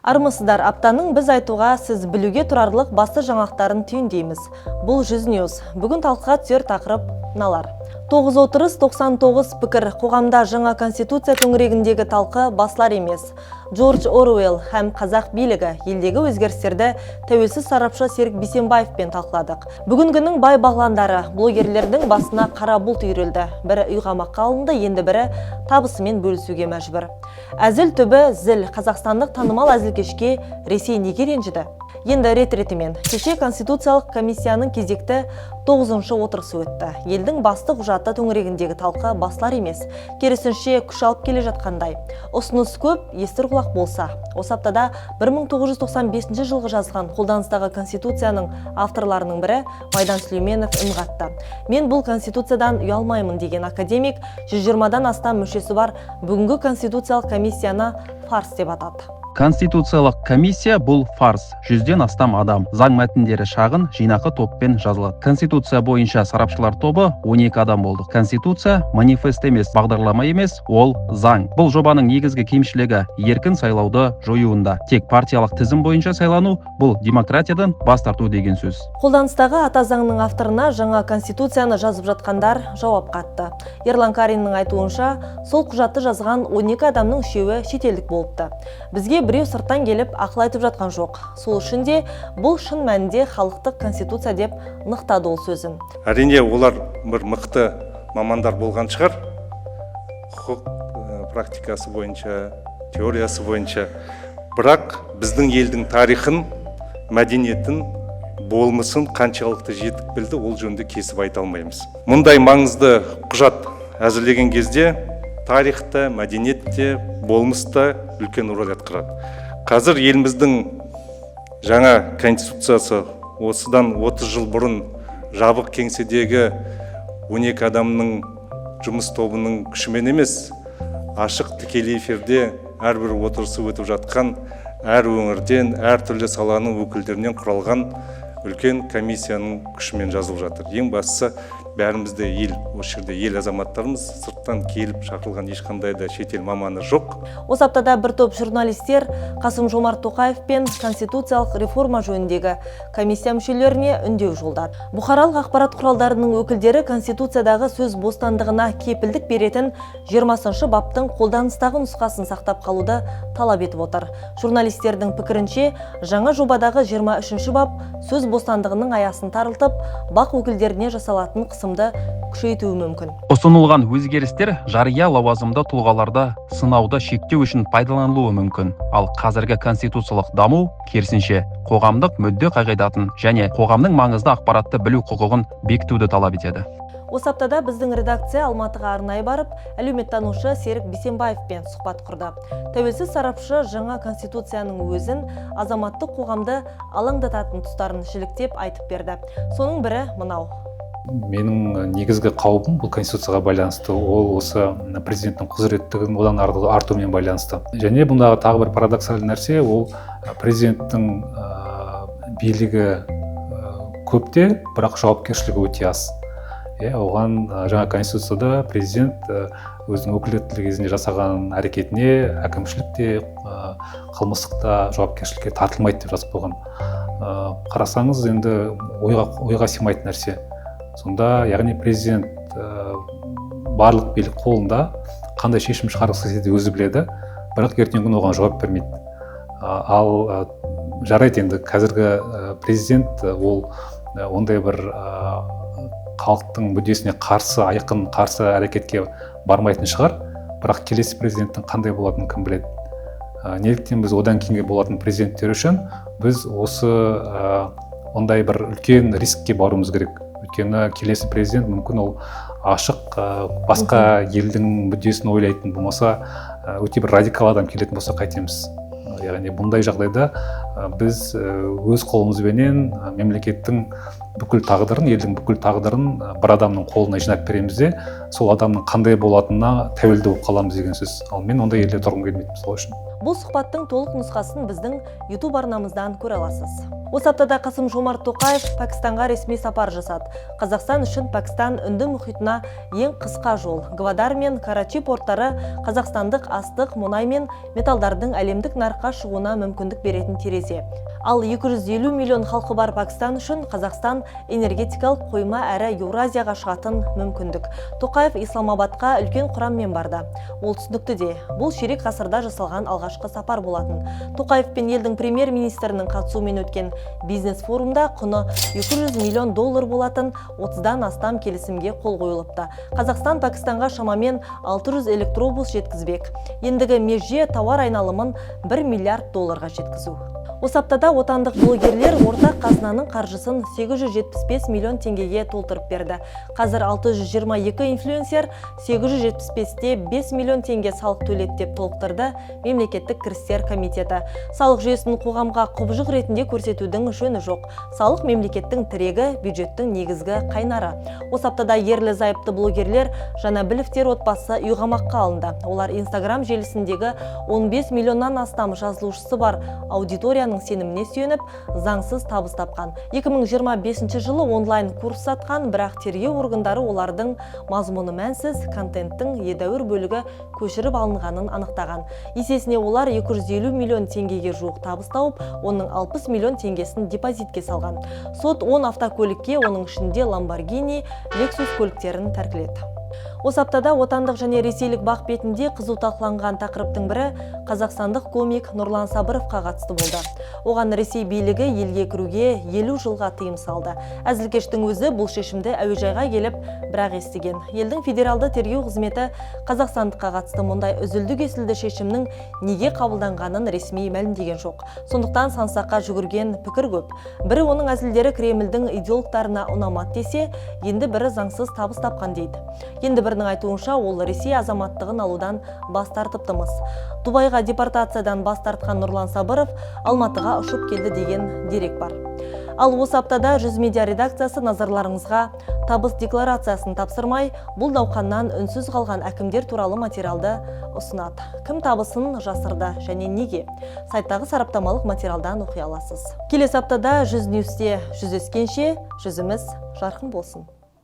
Армысыздар, аптаның біз айтуға сіз білуге тұрарлық басты жаңалықтарын түйіндейміз. Бұл жүз News. Бүгін талқыға түсер тақырып мыналар. 9 отырыс, 99 пікір. Қоғамда жаңа конституция төңірегіндегі талқы басылар емес. Джордж Оруэлл һәм қазақ билігі елдегі өзгерістерді тәуелсіз сарапшы Серік Бейсенбаевпен талқыладық. Бүгінгінің бай бағландары блогерлердің басына қара бұлт үйірілді. Бірі үйға маққа алынды, енді бірі табысымен бөлісуге мәжбүр. Әзіл түбі зіл. Қазақстандық танымал әзілкешке Ресей неге ренжіді? Енді рет-ретімен кеше Конституциялық комиссияның кезекті 9-шы отырысы өтті. Елдің басты құжаты төңірегіндегі талқы басылар емес, керісінше күш алып келе жатқандай. Ұсыныс көп, естір құлақ болса. Осы аптада 1995 жылғы жазған қолданыстағы Конституцияның авторларының бірі Майдан Сүлейменов үн қатты. Мен бұл Конституциядан ұялмаймын деген академик 120-дан астам мүшесі бар бүгінгі Конституциялық комиссияны фарс деп атады. Конституциялық комиссия бұл фарс. 100-ден астам адам. Заң мәтіндері шағын, жинақы топпен жазылады. Конституция бойынша сарапшылар тобы 12 адам болды. Конституция манифест емес, бағдарлама емес, ол заң. Бұл жобаның негізгі кемшілігі еркін сайлауды жоюында. Тек партиялық тізім бойынша сайлану бұл демократиядан бас тарту деген сөз. Қолданыстағы ата заңның авторына жаңа конституцияны жазып жатқандар жауап қатты. Ерлан Кариннің айтуынша, сол құжатты жазған 12 адамның үшеуі шетелдік болыпты. Бізге біреу сырттан келіп ақыл айтып жатқан жоқ. Сол үшін де бұл шын мәнінде халықтық конституция деп нықтады ол сөзін. Әрине олар бір мықты мамандар болған шығар. Құқық практикасы бойынша, теориясы бойынша. Бірақ біздің елдің тарихын, мәдениетін, болмысын қаншалықты жетік білді, ол жөнінде кесіп айта алмаймыз. Мұндай маңызды құжат әзірлеген кезде тарихта, мәдениетте, болмыста үлкен рөл атқарады. Қазір еліміздің жаңа конституциясы осыдан 30 жыл бұрын жабық кеңседегі 12 адамның жұмыс тобының күшімен емес, ашық тікелей эфирде әрбір отырысы өтіп жатқан әр өңірден, әр түрлі саланың өкілдерінен құралған үлкен комиссияның күшімен жазылып жатыр. Ең бастысы бәрімізде ел, осы жерде ел азаматтарымыз, сырттан келіп шақырылған ешқандай да шетел маманы жоқ. Осы аптада бір топ журналистер Қасым-Жомарт Тоқаев пен конституциялық реформа жөніндегі комиссия мүшелеріне үндеу жолдады. Бұқаралық ақпарат құралдарының өкілдері конституциядағы сөз бостандығына кепілдік беретін 20-шы баптың қолданыстағы нұсқасын сақтап қалуды талап етіп отыр. Журналистердің пікірінше, жаңа жобадағы 23-ші бап сөз бостандығының аясын тарылтып, бақ өкілдеріне жасалатын қысымды күшейтуі мүмкін. Ұсынылған өзгерістер жария лауазымды тұлғаларды сынауды шектеу үшін пайдаланылуы мүмкін. Ал қазіргі конституциялық даму керісінше қоғамдық мүдде қағидатын және қоғамның маңызды ақпаратты білу құқығын бекітуді талап етеді. Осы аптада біздің редакция Алматыға арнайы барып, әлеуметтанушы Серік Бейсенбаевпен сұхбат құрды. Тәуелсіз сарапшы жаңа конституцияның өзін азаматтық қоғамды алаңдататын тұстарын жіліктеп айтып берді. Соның бірі мынау. Менің негізгі қауіпім бұл конституцияға байланысты, ол осы президенттің құзыреттігін одан артуымен байланысты. Және бұндағы тағы бір парадоксальды нәрсе, ол президенттің билігі көпте, бірақ жауапкершілігі өте аз. Оған жаңа конституцияда президент өзінің өкілеттілігі кезінде жасаған әрекетіне әкімшілікте, қылмыстықта жауапкершілікке тартылмайды деп жазып қойған. Қарасаңыз, енді ойға сыймайтын нәрсе. Сонда, яғни президент барлық билік қолында қандай шешім шығарғысы келсе өзі біледі, бірақ ертеңгі күні оған жауап бермейді. Ал жарайды, енді қазіргі президент ол ондай бір халықтың мүддесіне айқын қарсы әрекетке бармайтын шығар, бірақ келесі президенттің қандай болатынын кім біледі. Неліктен біз одан кейінгі болатын президенттер үшін біз осы ондай бір үлкен рискке баруымыз керек. Өйткені келесі президент мүмкін ол ашық, басқа елдің мүддесін ойлайтын болмаса, өте бір радикал адам келетін болса қайтеміз. Яғни бұндай жағдайда біз өз қолымызбенен мемлекеттің бүкіл тағдырын, елдің бүкіл тағдырын бір адамның қолына жинап береміз де, сол адамның қандай болатынына тәуелді болып қаламыз деген сөз. Ал мен ондай елде тұрғым келмейді мысалы үшін. Бұл сұхбаттың толық нұсқасын біздің YouTube арнамыздан көре аласыз. Осы аптада Қасым-Жомарт Тоқаев Пәкістанға ресми сапар жасады. Қазақстан үшін Пәкістан Үнді мұхитына ең қысқа жол. Гвадар мен Карачи порттары қазақстандық астық, мұнай мен металдардың әлемдік нарыққа шығуына мүмкіндік беретін терезе. Ал 250 миллион халқы бар Пәкістан үшін Қазақстан энергетикалық қойма әрі Еуразияға шығатын мүмкіндік. Тоқаев Исламабадқа үлкен құраммен барды. Ол түсінікті де, бұл ширек ғасырда жасалған алғашқы сапар болатын. Тоқаев пен елдің премьер-министрінің қатысуымен өткен бизнес-форумда құны 200 миллион доллар болатын 30-дан астам келісімге қол қойылыпты. Қазақстан Пәкістанға шамамен 600 электробус жеткізбек. Ендігі меже тауар айналымын 1 миллиард долларға жеткізу. Осы аптада отандық блогерлер ортақ қазынаның қаржысын 875 миллион теңгеге толтырып берді. Қазір 622 инфлюенсер 875-те 5 миллион теңге салық төледі деп толықтырды Мемлекеттік кірістер комитеті. Салық жүйесін қоғамға құбыжық ретінде көрсетудің жөні жоқ. Салық мемлекеттің тірегі, бюджеттің негізгі қайнары. Осы аптада ерлі зайыпты блогерлер Жанәбіловтер отбасы үйғамаққа алынды. Олар Инстаграм желісіндегі 15 миллионнан астам жазылушысы бар аудиторияның сеніміне сүйеніп, заңсыз табыс тапқан. 2025 жылы онлайн курс сатқан, бірақ тергеу органдары олардың мазмұны мәнсіз, контенттің едәуір бөлігі көшіріп алынғанын анықтаған. Есесіне олар 250 миллион теңгеге жуық табыс тауып, оның 60 миллион теңгесін депозитке салған. Сот 10 автокөлікке, оның ішінде Lamborghini, Lexus көліктерін тәркіледі. Осы аптада отандық және ресейлік бақ бетінде қызу талқыланған тақырыптың бірі қазақстандық комик Нұрлан Сабыровқа қатысты болды. Оған Ресей билігі елге кіруге 50 жылға тыйым салды. Әзілкештің өзі бұл шешімді әуежайға келіп бірақ естіген. Елдің федералды тергеу қызметі қазақстандыққа қатысты мұндай үзілді-кесілді шешімнің неге қабылданғанын ресми мәлімдеген жоқ. Сондықтан сансаққа жүгірген пікір көп. Бірі оның әзілдері Кремльдің идеологтарына ұнамады десе, енді бірі заңсыз табыс тапқан дейді. Енді бірінің айтуынша, ол Ресей азаматтығын алудан бас тартыптымыз. Дубайға депортациядан бас тартқан Нұрлан Сабыров Алматыға ұшып келді деген дерек бар. Ал осы аптада 100 медиа редакциясы назарларыңызға табыс декларациясын тапсырмай, бұл науқаннан үнсіз қалған әкімдер туралы материалды ұсынады. Кім табысын жасырды және неге? Сайттағы сараптамалық материалдан оқи аласыз. Келесі аптада 100 Ньюсте жүздескенше, жүзіміз жарқын болсын.